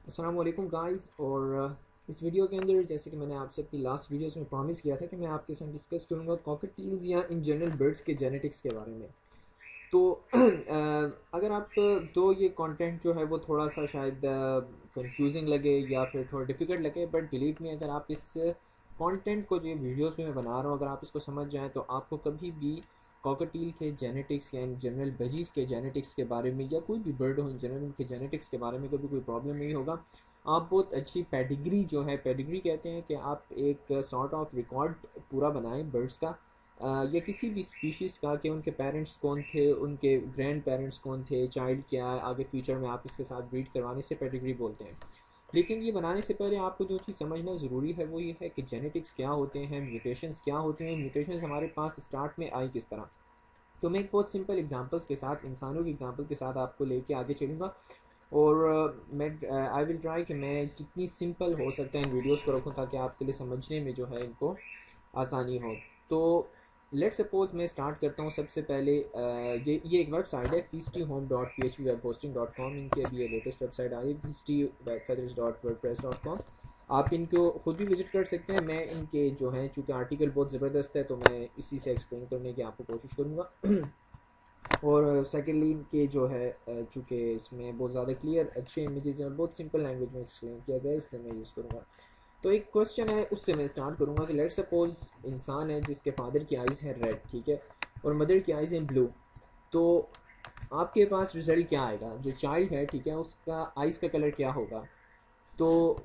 अस्सलाम वालेकुम गाइस। और इस वीडियो के अंदर जैसे कि मैंने आपसे अपनी लास्ट वीडियोस में प्रॉमिस किया था कि मैं आपके साथ डिस्कस करूंगा कॉकटेल्स या इन जनरल बर्ड्स के जेनेटिक्स के बारे में। तो अगर आप तो ये कंटेंट जो है वो थोड़ा सा शायद कंफ्यूजिंग लगे या फिर थोड़ा डिफ़िकल्ट लगे, बट बिलीव मी, अगर आप इस कंटेंट को जो वीडियोस में मैं बना रहा हूँ अगर आप इसको समझ जाएं तो आपको कभी भी कॉकटील के जेनेटिक्स या इन जनरल वेजीज के जेनेटिक्स के बारे में या कोई भी बर्ड हो इन जनरल उनके जेनेटिक्स के बारे में कभी कोई प्रॉब्लम नहीं होगा। आप बहुत अच्छी पेडिग्री जो है, पेडिग्री कहते हैं कि आप एक सॉर्ट ऑफ रिकॉर्ड पूरा बनाएं बर्ड्स का या किसी भी स्पीशीज़ का कि उनके पेरेंट्स कौन थे, उनके ग्रैंड पेरेंट्स कौन थे, चाइल्ड क्या है, आगे फ्यूचर में आप इसके साथ ब्रीड करवाने से पेडिग्री बोलते हैं। लेकिन ये बनाने से पहले आपको जो चीज़ समझना ज़रूरी है वो ये है कि जेनेटिक्स क्या होते हैं, म्यूटेशंस क्या होते हैं, म्यूटेशंस हमारे पास स्टार्ट में आई किस तरह। तो मैं एक बहुत सिंपल एग्जांपल्स के साथ, इंसानों के एग्जांपल के साथ आपको लेके आगे चलूँगा। और मैं आई विल ट्राई कि मैं जितनी सिंपल हो सकता है इन वीडियोस को रखूँ ताकि आपके लिए समझने में जो है इनको आसानी हो। तो लेट सपोज मैं स्टार्ट करता हूँ सबसे पहले ये एक वेबसाइट है feastyhome.php webhosting.com। इनकी अभी ये लेटेस्ट वेबसाइट आई है feastyfeathers.wordpress.com। आप इनको खुद भी विजिट कर सकते हैं। मैं इनके जो हैं चूँकि आर्टिकल बहुत ज़बरदस्त है तो मैं इसी से एक्सप्लेन करने की आपको कोशिश करूँगा। और सेकेंडली इनके जो है चूँकि इसमें बहुत ज़्यादा क्लियर अच्छे इमेजेस हैं और बहुत सिंपल लैंग्वेज में एक्सप्लेन किया गया है इसलिए मैं यूज़ करूँगा। तो एक क्वेश्चन है उससे मैं स्टार्ट करूँगा कि लेट सपोज इंसान है जिसके फादर की आइज़ है रेड, ठीक है, और मदर की आइज़ है ब्लू। तो आपके पास रिजल्ट क्या आएगा? जो चाइल्ड है, ठीक है, उसका आइज़ का कलर क्या होगा? तो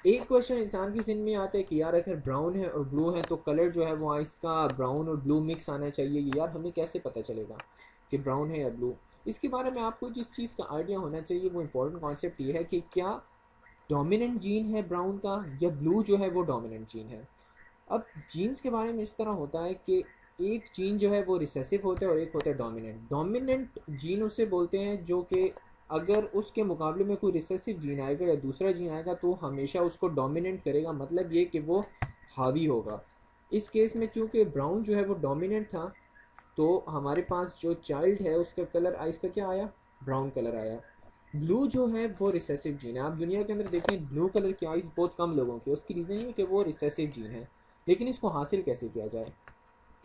एक क्वेश्चन इंसान की ज़हन में आता है कि यार अगर ब्राउन है और ब्लू है तो कलर जो है वो आइस का ब्राउन और ब्लू मिक्स आना चाहिए। यार हमें कैसे पता चलेगा कि ब्राउन है या ब्लू? इसके बारे में आपको जिस चीज़ का आइडिया होना चाहिए वो इम्पोर्टेंट कॉन्सेप्ट ये है कि क्या डोमिनेंट जीन है ब्राउन का या ब्लू जो है वो डोमिनेंट जीन है। अब जीन्स के बारे में इस तरह होता है कि एक जीन जो है वो रिसेसिव होता है और एक होता है डोमिनेंट। डोमिनेंट जीन उसे बोलते हैं जो कि अगर उसके मुकाबले में कोई रिसेसिव जीन आएगा या दूसरा जीन आएगा तो हमेशा उसको डोमिनेंट करेगा, मतलब ये कि वो हावी होगा। इस केस में चूंकि ब्राउन जो है वो डोमिनेंट था तो हमारे पास जो चाइल्ड है उसका कलर आइस का क्या आया? ब्राउन कलर आया। ब्लू जो है वो रिसेसिव जीन है। आप दुनिया के अंदर देखें ब्लू कलर की आइज बहुत कम लोगों की, उसकी रीज़न ये है कि वो रिसेसिव जीन है। लेकिन इसको हासिल कैसे किया जाए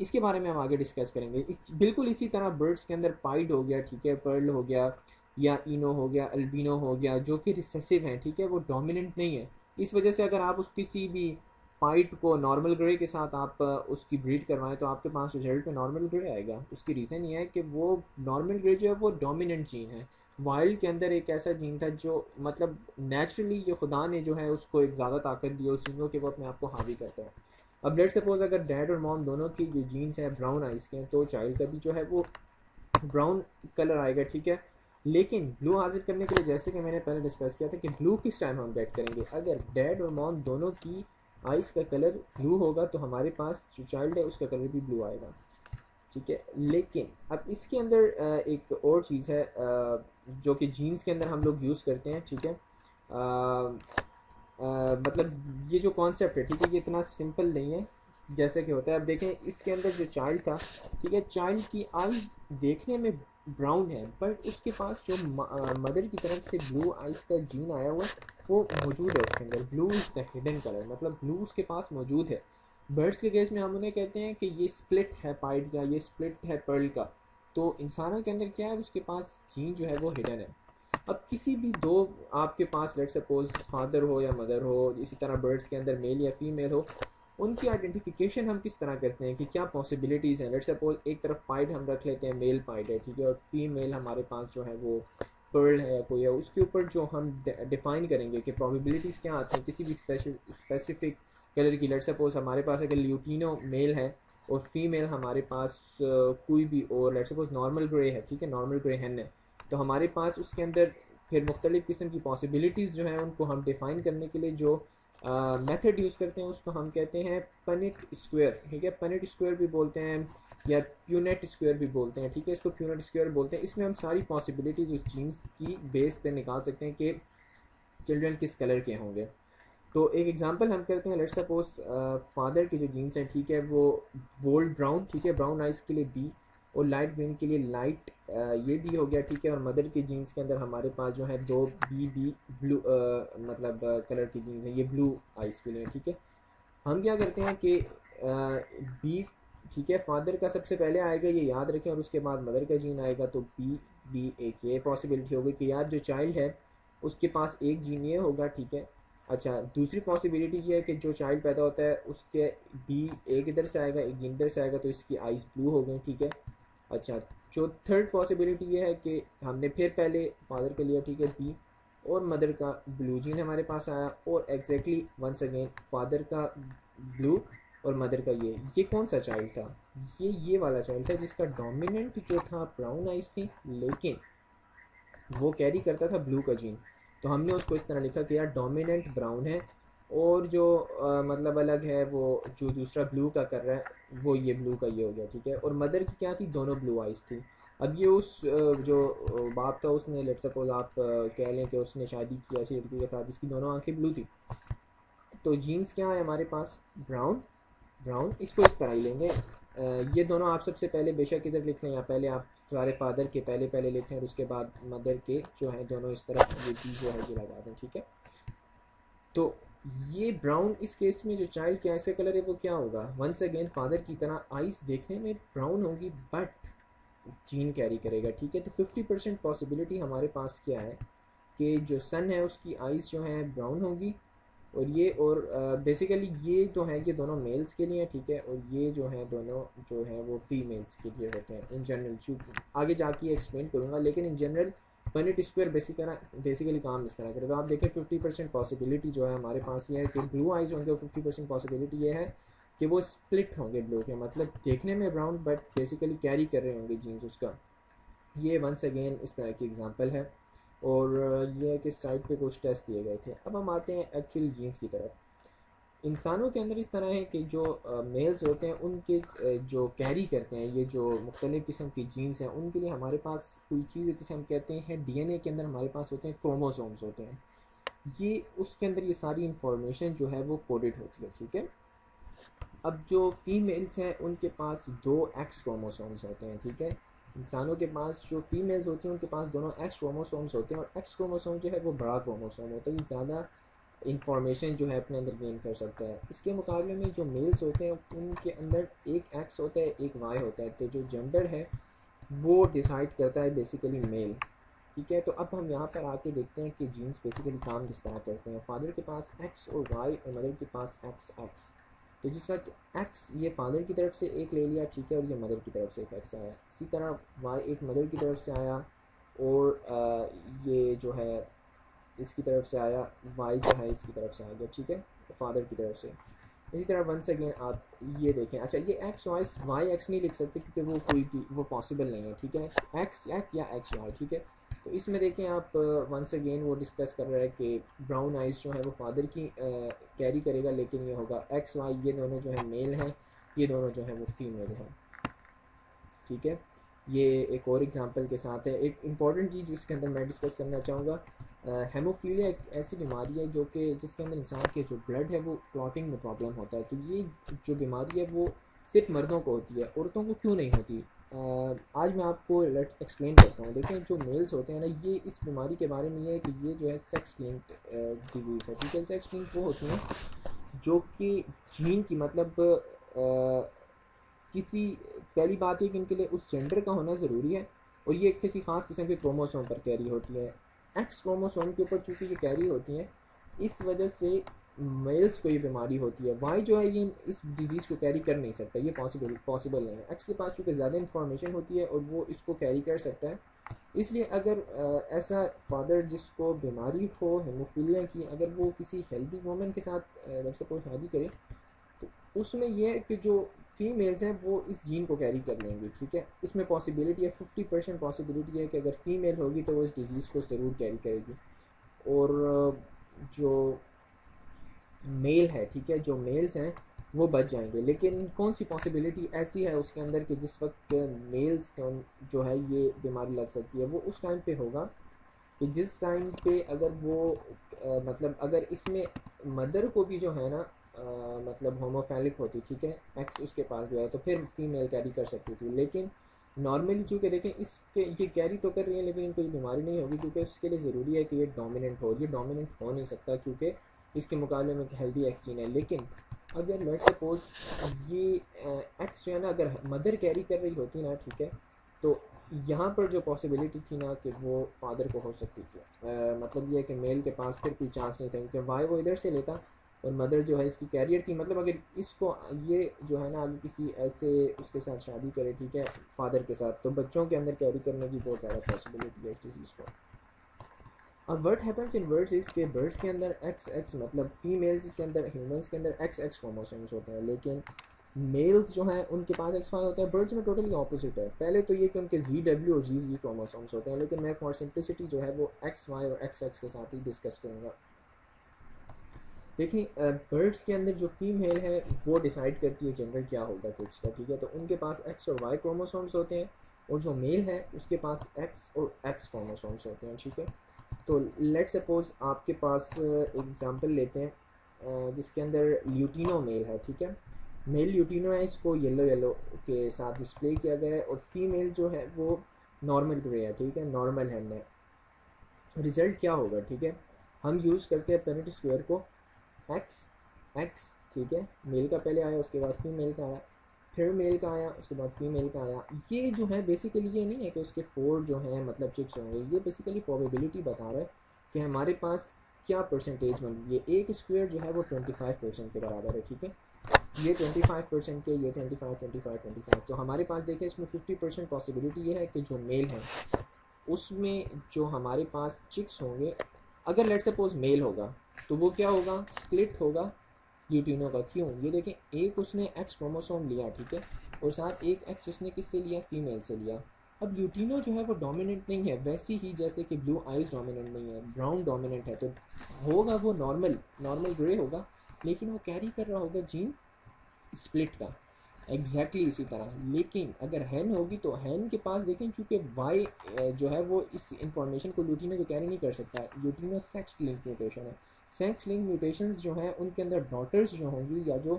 इसके बारे में हम आगे डिस्कस करेंगे। बिल्कुल इसी तरह बर्ड्स के अंदर पाइड हो गया, ठीक है, पर्ल हो गया या इनो हो गया, अल्बिनो हो गया, जो कि रिसेसिव हैं, ठीक है, वो डोमिनेंट नहीं है। इस वजह से अगर आप उस किसी भी पाइट को नॉर्मल ग्रे के साथ आप उसकी ब्रीड करवाएं तो आपके पास रिजल्ट में नॉर्मल ग्रे आएगा। उसकी रीज़न ये है कि वो नॉर्मल ग्रे जो है वो डोमिनेंट जीन है। वाइल्ड के अंदर एक ऐसा जीन था जो मतलब नेचुरली जो खुदा ने जो है उसको एक ज़्यादा ताकत दी उस जीनों के वो अपने आप को हावी करता है। अब लेट सपोज अगर डैड और मॉम दोनों की जो जीन्स हैं ब्राउन आइज के हैं तो चाइल्ड का भी जो है वो ब्राउन कलर आएगा, ठीक है। लेकिन ब्लू हासिल करने के लिए जैसे कि मैंने पहले डिस्कस किया था कि ब्लू किस टाइम हम गेट करेंगे, अगर डैड और मॉम दोनों की आइज का कलर ब्लू होगा तो हमारे पास जो चाइल्ड है उसका कलर भी ब्लू आएगा, ठीक है। लेकिन अब इसके अंदर एक और चीज़ है जो कि जीन्स के अंदर हम लोग यूज़ करते हैं, ठीक है। मतलब ये जो कॉन्सेप्ट है, ठीक है, ये इतना सिंपल नहीं है जैसे कि होता है। अब देखें इसके अंदर जो चाइल्ड था, ठीक है, चाइल्ड की आइज़ देखने में ब्राउन है बट उसके पास जो मदर की तरफ से ब्लू आइज़ का जीन आया हुआ है वो मौजूद है उसके अंदर। Blue is the hidden colour, मतलब ब्लू उसके पास मौजूद है। बर्ड्स के केस में हम उन्हें कहते हैं कि ये स्प्लिट है पाइड का, ये स्प्लिट है पर्ल का। तो इंसानों के अंदर क्या है, उसके पास जीन जो है वो हिडन है। अब किसी भी दो आपके पास लेट सपोज फादर हो या मदर हो, इसी तरह बर्ड्स के अंदर मेल या फीमेल हो, उनकी आइडेंटिफिकेशन हम किस तरह करते हैं कि क्या पॉसिबिलिटीज़ हैं। लेट सपोज एक तरफ पाइड हम रख लेते हैं, मेल पाइड है, ठीक है, और फीमेल हमारे पास जो है वो पर्ल है या कोई है। उसके ऊपर जो हम डिफाइन करेंगे कि प्रोबेबिलिटीज़ क्या आती हैं किसी भी स्पेसिफिक कलर की। लेट सपोज हमारे पास अगर ल्यूटिनो मेल है और फीमेल हमारे पास कोई भी और लेट सपोज नॉर्मल ग्रे है, ठीक है, नॉर्मल ग्रे हेन है, तो हमारे पास उसके अंदर फिर मुख्तलिफ़ किस्म की पॉसिबिलिटीज़ जो हैं उनको हम डिफ़ाइन करने के लिए जो मेथड यूज़ करते हैं उसको हम कहते हैं पनिट स्क्वायर, ठीक है। पनिट स्क्वायर भी बोलते हैं या प्यूनेट स्क्वायर भी बोलते हैं, ठीक है, इसको प्यूनेट स्क्वायर बोलते हैं। इसमें हम सारी पॉसिबिलिटीज़ उस जीन्स की बेस पे निकाल सकते हैं कि चिल्ड्रन किस कलर के होंगे। तो एक एग्जांपल हम करते हैं। लेट्स सपोज फादर के जो जीन्स हैं, ठीक है, वो बोल्ड ब्राउन, ठीक है, ब्राउन आइज़ के लिए बी, और लाइट ग्रीन के लिए लाइट ये भी हो गया, ठीक है। और मदर के जीन्स के अंदर हमारे पास जो है दो बी ब्लू मतलब कलर की जीन्स है, ये ब्लू आइस के लिए, ठीक है। हम क्या करते हैं कि बी, ठीक है, फादर का सबसे पहले आएगा, ये याद रखें, और उसके बाद मदर का जीन आएगा, तो बी बी एक ये पॉसिबिलिटी होगी कि यार जो चाइल्ड है उसके पास एक जीन ये होगा, ठीक है। अच्छा, दूसरी पॉसिबिलिटी ये है कि जो चाइल्ड पैदा होता है उसके बी एक इधर से आएगा, एक जीन इधर से आएगा, तो इसकी आइज़ ब्लू हो गई, ठीक है। अच्छा, जो थर्ड पॉसिबिलिटी ये है कि हमने फिर पहले फादर का लिया, ठीक है, बी, और मदर का ब्लू जीन हमारे पास आया, और एग्जैक्टली वंस अगेन फादर का ब्लू और मदर का ये कौन सा चाइल्ड था? ये वाला चाइल्ड था जिसका डोमिनेंट जो था ब्राउन आइज थी, लेकिन वो कैरी करता था ब्लू का जीन। तो हमने उसको इस तरह लिखा कि यार डोमिनेंट ब्राउन है, और जो मतलब अलग है वो जो दूसरा ब्लू का कर रहा है वो ये ब्लू का ये हो गया, ठीक है। और मदर की क्या थी? दोनों ब्लू आइज थी। अब ये उस जो बाप था उसने, लेट सपोज आप कह लें कि उसने शादी की ऐसी लड़की के साथ जिसकी दोनों आंखें ब्लू थी, तो जीन्स क्या है हमारे पास? ब्राउन। ब्राउन इसको इस तरह ही लेंगे। ये दोनों आप सबसे पहले बेशक इधर लिख लें, या पहले आप सारे फादर के पहले पहले लिखें और उसके बाद मदर के जो है दोनों इस तरफ ये चीज़ जो है ये लगा दें, ठीक है। तो ये ब्राउन इस केस में जो चाइल्ड के ऐसे कलर है वो क्या होगा? वंस अगेन फादर की तरह आइस देखने में ब्राउन होगी, बट जीन कैरी करेगा, ठीक है। तो 50% पॉसिबिलिटी हमारे पास क्या है कि जो सन है उसकी आइज़ जो है ब्राउन होगी, और ये और बेसिकली ये तो है ये दोनों मेल्स के लिए, ठीक है, और ये जो है दोनों जो है वो फीमेल्स के लिए होते हैं इन जनरल। चूँकि आगे जाके एक्सप्लेन करूँगा, लेकिन in general Punnett square basically काम इस तरह करेगा। आप देखें 50% पॉसिबिलिटी जो है हमारे पास ये है कि ब्लू आइज होंगे, और 50% पॉसिबिलिटी ये है कि वो स्प्लिट होंगे ब्लू के, मतलब देखने में ब्राउन बट बेसिकली कैरी कर रहे होंगे जीन्स उसका। ये वंस अगेन इस तरह की एग्जांपल है, और ये है कि साइड पे कुछ टेस्ट दिए गए थे। अब हम आते हैं एक्चुअल जीन्स की तरफ। इंसानों के अंदर इस तरह है कि जो मेल्स होते हैं उनके जो कैरी करते हैं ये जो मुख्तलिफ़ किस्म की जीन्स हैं, उनके लिए हमारे पास कोई चीज़ है जिसे हम कहते हैं डीएनए के अंदर हमारे पास होते हैं क्रोमोसोम्स होते हैं। ये उसके अंदर ये सारी इंफॉर्मेशन जो है वो कोडेड होती है, ठीक है। अब जो फीमेल्स हैं उनके पास दो एक्स क्रोमोसोम्स होते हैं, ठीक है। इंसानों के पास जो फीमेल्स होती हैं उनके पास दोनों एक्स क्रोमोसोम्स होते हैं, और एक्स क्रोमोसोम जो है वो बड़ा क्रोमोसोम होता है, ये ज़्यादा इंफॉर्मेशन जो है अपने अंदर गेन कर सकता है। इसके मुकाबले में जो मेल्स होते हैं उनके अंदर एक एक्स होता है, एक वाई होता है, तो जो जेंडर है वो डिसाइड करता है बेसिकली मेल, ठीक है। तो अब हम यहाँ पर आके देखते हैं कि जीन्स बेसिकली काम किस तरह करते हैं। फादर के पास एक्स और वाई, और मदर के पास एक्स एक्स। तो जिस वक्त एक्स ये फादर की तरफ से एक ले लिया, ठीक है, और ये मदर की तरफ से एक एक्स आया, इसी तरह वाई एक मदर की तरफ से आया, और ये जो है इसकी तरफ से आया, वाई जो है इसकी तरफ से आ गया, ठीक है, फादर की तरफ से। इसी तरह वंस अगेन आप ये देखें। अच्छा, ये एक्स वाई एक्स नहीं लिख सकते क्योंकि वो कोई भी वो पॉसिबल नहीं है, ठीक है, एक्स एक्स या एक्स वाई, ठीक है। तो इसमें देखें आप वंस अगेन वो डिस्कस कर रहा है कि ब्राउन आइज जो है वो फादर की कैरी करेगा, लेकिन ये होगा एक्स वाई, ये दोनों जो है मेल हैं, ये दोनों जो है वो फीमेल हैं, ठीक है। ये एक और एग्जांपल के साथ है। एक इम्पॉर्टेंट चीज़ जिसके अंदर मैं डिस्कस करना चाहूँगा, हेमोफीलिया एक ऐसी बीमारी है जो कि जिसके अंदर इंसान के जो ब्लड है वो क्लॉटिंग में प्रॉब्लम होता है। तो ये जो बीमारी है वो सिर्फ मर्दों को होती है, औरतों को क्यों नहीं होती? आज मैं आपको एक्सप्लेन करता हूँ। देखें, जो मेल्स होते हैं ना, ये इस बीमारी के बारे में ये है कि ये जो है सेक्स लिंक्ड डिजीज़ है, ठीक है। सेक्स लिंक्ड वो होती हैं जो कि जीन की मतलब किसी, पहली बात है कि इनके लिए उस जेंडर का होना ज़रूरी है, और ये किसी खास किस्म के क्रोमोसोम पर कैरी होती है। एक्स क्रोमोसोम के ऊपर चूँकि ये कैरी होती हैं, इस वजह से मेल्स को ये बीमारी होती है। वाई जो है ये इस डिज़ीज़ को कैरी कर नहीं सकता, ये पॉसिबल नहीं है। एक्स के पास चूँकि ज़्यादा इन्फॉर्मेशन होती है और वो इसको कैरी कर सकता है, इसलिए अगर ऐसा फादर जिसको बीमारी हो हेमोफीलिया की, अगर वो किसी हेल्दी वुमन के साथ सपोज शादी करे, तो उसमें यह है कि जो फीमेल्स हैं वो इस जीन को कैरी कर लेंगी, ठीक है। इसमें पॉसिबिलिटी है 50% पॉसिबिलिटी है कि अगर फीमेल होगी तो वो इस डिज़ीज़ को ज़रूर कैरी करेगी, और जो मेल है, ठीक है, जो मेल्स हैं वो बच जाएंगे। लेकिन कौन सी पॉसिबिलिटी ऐसी है उसके अंदर कि जिस वक्त मेल्स को जो है ये बीमारी लग सकती है, वो उस टाइम पे होगा कि जिस टाइम पे अगर वो मतलब अगर इसमें मदर को भी जो है ना मतलब होमोफैलिक होती, ठीक है, एक्स उसके पास जो है, तो फिर फीमेल कैरी कर सकती थी। लेकिन नॉर्मली चूँकि देखें इसके ये कैरी तो कर रही है लेकिन इनको ये बीमारी नहीं होगी, क्योंकि उसके लिए ज़रूरी है कि ये डोमिनेंट हो। ये डोमिनेंट हो नहीं सकता क्योंकि इसके मुकाबले में एक हेल्दी एक्स जीन है। लेकिन अगर लेट्स सपोज ये एक्स जो है ना, अगर मदर कैरी कर रही होती ना, ठीक है, तो यहाँ पर जो पॉसिबिलिटी थी ना कि वो फादर को हो सकती थी, मतलब ये है कि मेल के पास फिर कोई चांस नहीं था, क्योंकि वाई वो इधर से लेता और मदर जो है इसकी कैरियर थी। मतलब अगर इसको ये जो है ना अगर किसी ऐसे उसके साथ शादी करे, ठीक है, फादर के साथ, तो बच्चों के अंदर कैरी करने की बहुत ज़्यादा पॉसिबिलिटी है इस डिजीज़ को। अब what happens in birds is के बर्ड्स के अंदर एक्स एक्स मतलब फीमेल्स के अंदर, ह्यूमंस के अंदर एक्स एक्स क्रोमोसोम्स होते हैं, लेकिन मेल्स जो हैं उनके पास एक्स वाई होता है। बर्ड्स में टोटली ऑपोजिट है। पहले तो ये कि उनके जी डब्ल्यू और जी जी क्रोमोसोम्स होते हैं, लेकिन मैं फॉर सिंप्लिसिटी जो है वो एक्स वाई और एक्स एक्स के साथ ही डिस्कस करूँगा। देखिए बर्ड्स के अंदर जो फीमेल है वो डिसाइड करती है जेंडर क्या होगा किड्स का, ठीक है, तो उनके पास एक्स और वाई क्रोमोसोम्स होते हैं, और जो मेल है उसके पास एक्स और एक्स क्रोमोसोम्स होते हैं, ठीक है। तो लेट सपोज आपके पास एग्जांपल लेते हैं जिसके अंदर ल्यूटिनो मेल है, ठीक है, मेल ल्यूटिनो है, इसको येलो येलो के साथ डिस्प्ले किया गया है, और फीमेल जो है वो नॉर्मल ग्रे है, ठीक है, नॉर्मल हैंड है। रिजल्ट क्या होगा, ठीक है, हम यूज़ करते हैं पेरेंट स्क्वायर को, एक्स एक्स, ठीक है, मेल का पहले आया, उसके बाद फीमेल का आया, फिर मेल का आया, उसके बाद फीमेल का आया। ये जो है बेसिकली ये नहीं है कि उसके 4 जो हैं मतलब चिक्स होंगे, ये बेसिकली प्रोबेबिलिटी बता रहा है कि हमारे पास क्या परसेंटेज बन रही है। एक स्क्वायर जो है वो 25% के बराबर है, ठीक है, ये 25% के, ये 25 25 25, तो हमारे पास देखें इसमें 50% पॉसिबिलिटी ये है कि जो मेल है उसमें जो हमारे पास चिक्स होंगे, अगर लेट सपोज मेल होगा तो वो क्या होगा, स्प्लिट होगा ल्यूटिनो का। क्यों, ये देखें, एक उसने एक्स क्रोमोसोम लिया, ठीक है, और साथ एक एक्स उसने किससे लिया, फीमेल से लिया। अब ल्यूटिनो जो है वो डोमिनेंट नहीं है, वैसी ही जैसे कि ब्लू आइज डोमिनेंट नहीं है, ब्राउन डोमिनेंट है, तो होगा वो नॉर्मल नॉर्मल ग्रे होगा, लेकिन वो कैरी कर रहा होगा जीन स्प्लिट का, एग्जैक्टली इसी तरह। लेकिन अगर हैन होगी तो हैन के पास देखें, चूंकि वाई जो है वो इस इंफॉर्मेशन को ल्यूटिनो को कैरी नहीं कर सकता है, ल्यूटिनो सेक्स लिंक म्यूटेशन है। सेक्स लिंक म्यूटेशंस जो हैं उनके अंदर डॉटर्स जो होंगी या जो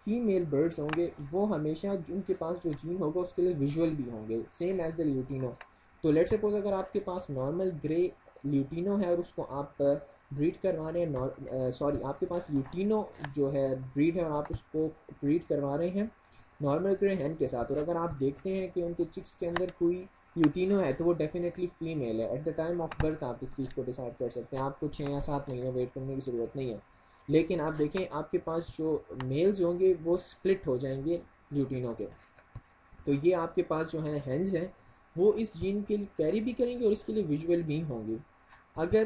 फीमेल बर्ड्स होंगे वो हमेशा उनके पास जो जीन होगा उसके लिए विजुअल भी होंगे, सेम एज द ल्यूटिनो। तो लेट सपोज अगर आपके पास नॉर्मल ग्रे ल्यूटिनो है और उसको आप ब्रीड करवा रहे हैं, सॉरी आपके पास ल्यूटिनो जो है ब्रीड है और आप उसको ब्रीड करवा रहे हैं नॉर्मल ग्रे हैन के साथ, और अगर आप देखते हैं कि उनके चिक्स के अंदर कोई ल्यूटिनो है तो वो डेफिनेटली फीमेल है। At the time of birth आप इस चीज़ को डिसाइड कर सकते हैं, आपको 6 या 7 महीने वेट करने की ज़रूरत नहीं है। लेकिन आप देखें आपके पास जो मेल्स होंगे वो स्प्लिट हो जाएंगे ल्यूटिनो के, तो ये आपके पास जो है हैंस हैं वो इस जीन के लिए कैरी भी करेंगे और इसके लिए विजुअल भी होंगे। अगर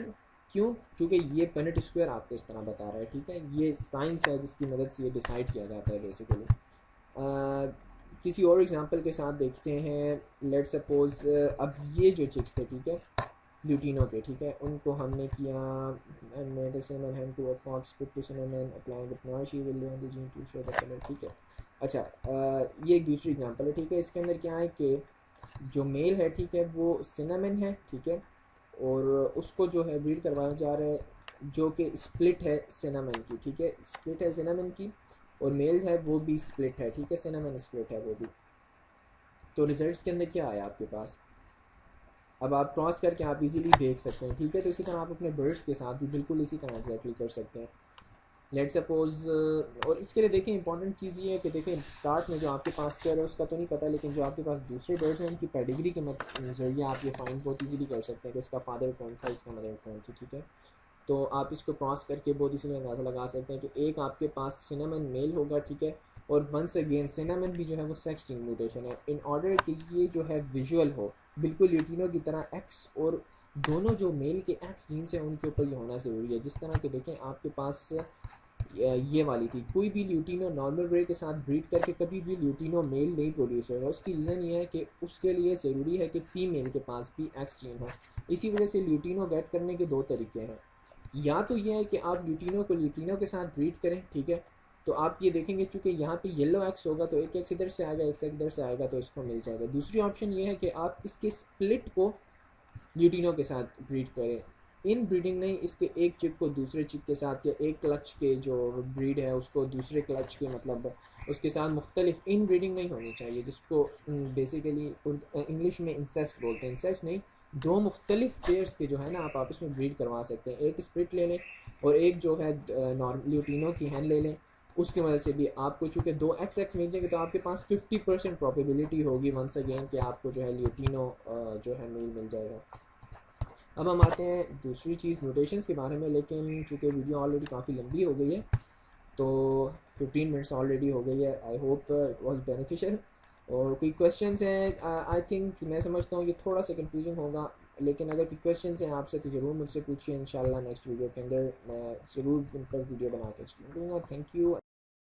क्यों, क्योंकि ये पेनेट स्क्वायर आपको इस तरह बता रहा है, ठीक है, ये साइंस है जिसकी मदद से ये डिसाइड किया जाता है बेसिकली। किसी और एग्जांपल के साथ देखते हैं, लेट सपोज अब ये जो चिक्स थे, ठीक है, ल्यूटिनो के, ठीक है, उनको हमने किया ठीक है। अच्छा ये एक दूसरी एग्जांपल है, ठीक है, इसके अंदर क्या है कि जो मेल है, ठीक है, वो सिनामन है, ठीक है, और उसको जो है ब्रीड करवाया जा रहा है जो कि स्प्लिट है सिनामन की, ठीक है, स्प्लिट है सिनामन की, और मेल है वो भी स्प्लिट है, ठीक है, सिनामन स्प्लिट है वो भी। तो रिजल्ट्स के अंदर क्या आया आपके पास, अब आप क्रॉस करके आप इजीली देख सकते हैं, ठीक है। तो इसी तरह आप अपने बर्ड्स के साथ भी बिल्कुल इसी तरह एग्जैक्टली कर सकते हैं। लेट सपोज और इसके लिए देखें इंपॉर्टेंट चीज़ ये है कि देखें स्टार्ट में जो आपके पास पेयर है उसका तो नहीं पता, लेकिन जो आपके पास दूसरे बर्ड्स हैं उनकी पेडिग्री के जरिए आप ये फाइंड बहुत इजीली कर सकते हैं कि इसका फादर कौन था, इसका मदर कौन थी, ठीक है। तो आप इसको क्रॉस करके बहुत इसीलिए अंदाज़ा लगा सकते हैं कि एक आपके पास सिनामन मेल होगा, ठीक है, और वंस अगेन सिनामन भी जो है वो सेक्स लिंक म्यूटेशन है। इन ऑर्डर कि ये जो है विजुअल हो बिल्कुल ल्यूटिनो की तरह, एक्स और दोनों जो मेल के एक्स जीन्स हैं उनके ऊपर ये होना ज़रूरी है। जिस तरह के देखें आपके पास ये वाली थी, कोई भी ल्यूटिनो नॉर्मल ग्रे के साथ ब्रीड करके कभी भी ल्यूटिनो मेल नहीं प्रोड्यूस होगा। उसकी रीज़न ये है कि उसके लिए ज़रूरी है कि फीमेल के पास भी एक्स जीन हो। इसी वजह से ल्यूटिनो गेट करने के 2 तरीके हैं, या तो ये है कि आप ल्यूटिनो को ल्यूटिनो के साथ ब्रीड करें, ठीक है, तो आप ये देखेंगे चूंकि यहाँ पे येलो एक्स होगा तो एक एक्स इधर से आएगा, एक इधर से आएगा, तो इसको मिल जाएगा। दूसरी ऑप्शन ये है कि आप इसके स्प्लिट को ल्यूटिनो के साथ ब्रीड करें, इन ब्रीडिंग नहीं, इसके एक चिक को दूसरे चिक के साथ या एक क्लच के जो ब्रीड है उसको दूसरे क्लच के मतलब उसके साथ मुख्तलिफ इन ब्रीडिंग नहीं होनी चाहिए, जिसको बेसिकली इंग्लिश में इंसेस्ट बोलते हैं। इंसेस्ट नहीं, दो मुख्तलिफ पेयर्स के जो है ना आप आपस में ब्रीड करवा सकते हैं। एक स्प्लिट ले लें और एक जो है नॉर्मल ल्यूटिनो की हैन ले लें, उसकी मदद से भी आपको चूँकि दो एक्स एक्स मिल जाएंगे तो आपके पास 50% प्रोबेबिलिटी होगी वंस अगेन कि आपको जो है ल्यूटिनो जो है मेल मिल जाएगा। अब हम आते हैं दूसरी चीज़ म्यूटेशंस के बारे में, लेकिन चूँकि वीडियो ऑलरेडी काफ़ी लंबी हो गई है तो 15 मिनट्स ऑलरेडी हो गई है। I hope it was beneficial. और कोई क्वेश्चंस हैं, आई थिंक मैं समझता हूँ ये थोड़ा सा कंफ्यूजिंग होगा, लेकिन अगर कोई क्वेश्चंस हैं आपसे तो ज़रूर मुझसे पूछिए। इंशाल्लाह नेक्स्ट वीडियो के अंदर मैं ज़रूर उन पर वीडियो बना के एक्सप्लेन करूँगा। Thank you.